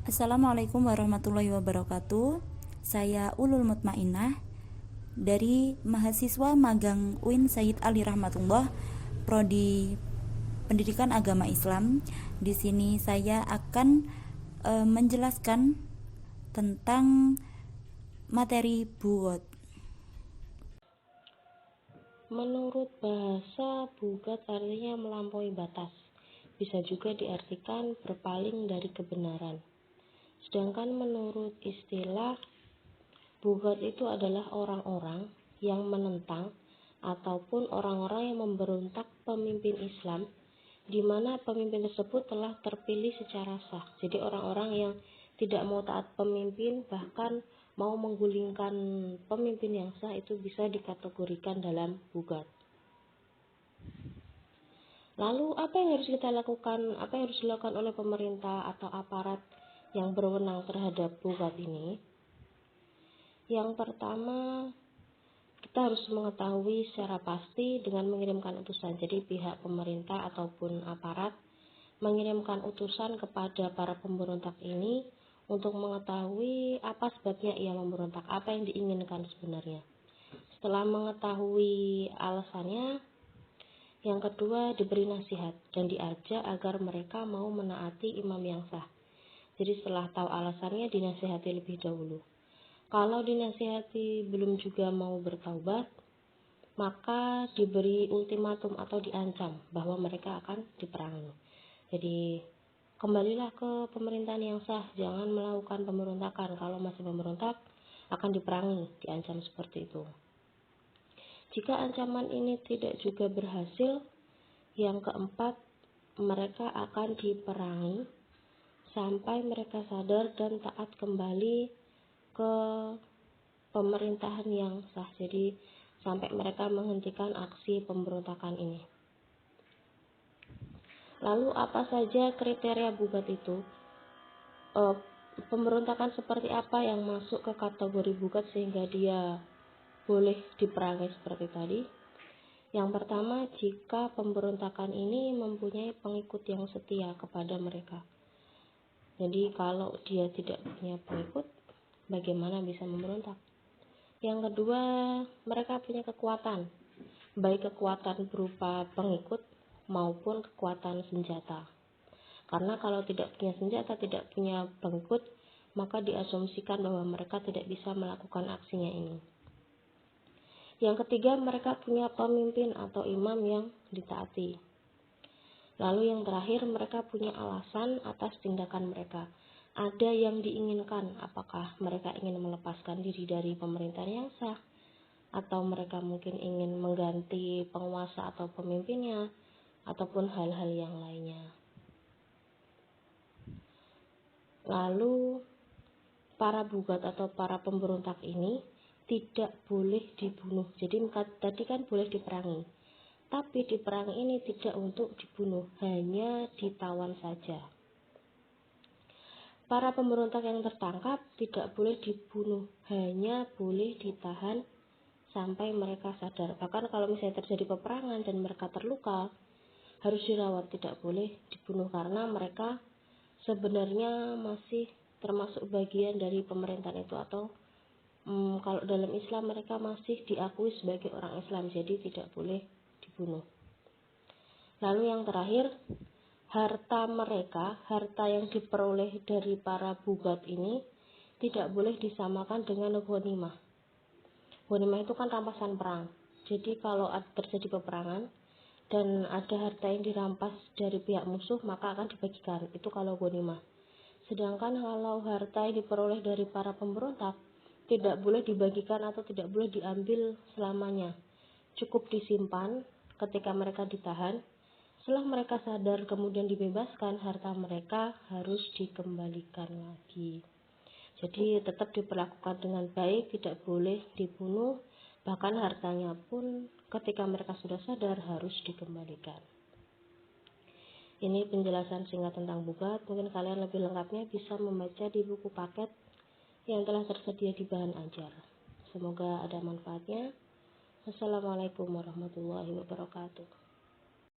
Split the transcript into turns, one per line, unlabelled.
Assalamualaikum warahmatullahi wabarakatuh. Saya Ulul Mutmainah dari mahasiswa magang UIN Sayyid Ali Rahmatullah, Prodi Pendidikan Agama Islam. Di sini saya akan menjelaskan tentang materi bugot.
Menurut bahasa, bugat artinya melampaui batas. Bisa juga diartikan berpaling dari kebenaran. Sedangkan menurut istilah, bugat itu adalah orang-orang yang menentang ataupun orang-orang yang memberontak pemimpin Islam, di mana pemimpin tersebut telah terpilih secara sah. Jadi orang-orang yang tidak mau taat pemimpin, bahkan mau menggulingkan pemimpin yang sah, itu bisa dikategorikan dalam bugat. Lalu apa yang harus kita lakukan? Apa yang harus dilakukan oleh pemerintah atau aparat yang berwenang terhadap bugat ini? Yang pertama, kita harus mengetahui secara pasti dengan mengirimkan utusan. Jadi pihak pemerintah ataupun aparat mengirimkan utusan kepada para pemberontak ini untuk mengetahui apa sebabnya ia memberontak, apa yang diinginkan sebenarnya. Setelah mengetahui alasannya, yang kedua diberi nasihat dan diajak agar mereka mau menaati imam yang sah. Jadi setelah tahu alasannya dinasihati lebih dahulu. Kalau dinasihati belum juga mau bertaubat, maka diberi ultimatum atau diancam bahwa mereka akan diperangi. Jadi kembalilah ke pemerintahan yang sah, jangan melakukan pemberontakan. Kalau masih memberontak akan diperangi, diancam seperti itu. Jika ancaman ini tidak juga berhasil, yang keempat, mereka akan diperangi sampai mereka sadar dan taat kembali ke pemerintahan yang sah. Jadi sampai mereka menghentikan aksi pemberontakan ini. Lalu apa saja kriteria bugat itu? Pemberontakan seperti apa yang masuk ke kategori bugat sehingga dia boleh diperangi seperti tadi? Yang pertama, jika pemberontakan ini mempunyai pengikut yang setia kepada mereka. Jadi kalau dia tidak punya pengikut, bagaimana bisa memberontak? Yang kedua, mereka punya kekuatan, baik kekuatan berupa pengikut maupun kekuatan senjata. Karena kalau tidak punya senjata, tidak punya pengikut, maka diasumsikan bahwa mereka tidak bisa melakukan aksinya ini. Yang ketiga, mereka punya pemimpin atau imam yang ditaati. Lalu yang terakhir, mereka punya alasan atas tindakan mereka. Ada yang diinginkan, apakah mereka ingin melepaskan diri dari pemerintahan yang sah, atau mereka mungkin ingin mengganti penguasa atau pemimpinnya, ataupun hal-hal yang lainnya. Lalu para bugat atau para pemberontak ini tidak boleh dibunuh. Jadi tadi kan boleh diperangi, tapi diperangi ini tidak untuk dibunuh, hanya ditawan saja. Para pemberontak yang tertangkap tidak boleh dibunuh, hanya boleh ditahan sampai mereka sadar. Bahkan kalau misalnya terjadi peperangan dan mereka terluka, harus dirawat, tidak boleh dibunuh karena mereka sebenarnya masih termasuk bagian dari pemerintahan itu, atau kalau dalam Islam mereka masih diakui sebagai orang Islam, jadi tidak boleh dibunuh. Lalu yang terakhir, harta mereka, harta yang diperoleh dari para bugat ini tidak boleh disamakan dengan ghanimah. Ghanimah itu kan rampasan perang. Jadi kalau terjadi peperangan dan ada harta yang dirampas dari pihak musuh, maka akan dibagikan. Itu kalau ghanimah. Sedangkan kalau harta yang diperoleh dari para pemberontak tidak boleh dibagikan atau tidak boleh diambil selamanya. Cukup disimpan ketika mereka ditahan. Setelah mereka sadar kemudian dibebaskan, harta mereka harus dikembalikan lagi. Jadi tetap diperlakukan dengan baik, tidak boleh dibunuh. Bahkan hartanya pun ketika mereka sudah sadar harus dikembalikan. Ini penjelasan singkat tentang bugat. Mungkin kalian lebih lengkapnya bisa membaca di buku paket yang telah tersedia di bahan ajar. Semoga ada manfaatnya. Wassalamualaikum warahmatullahi wabarakatuh.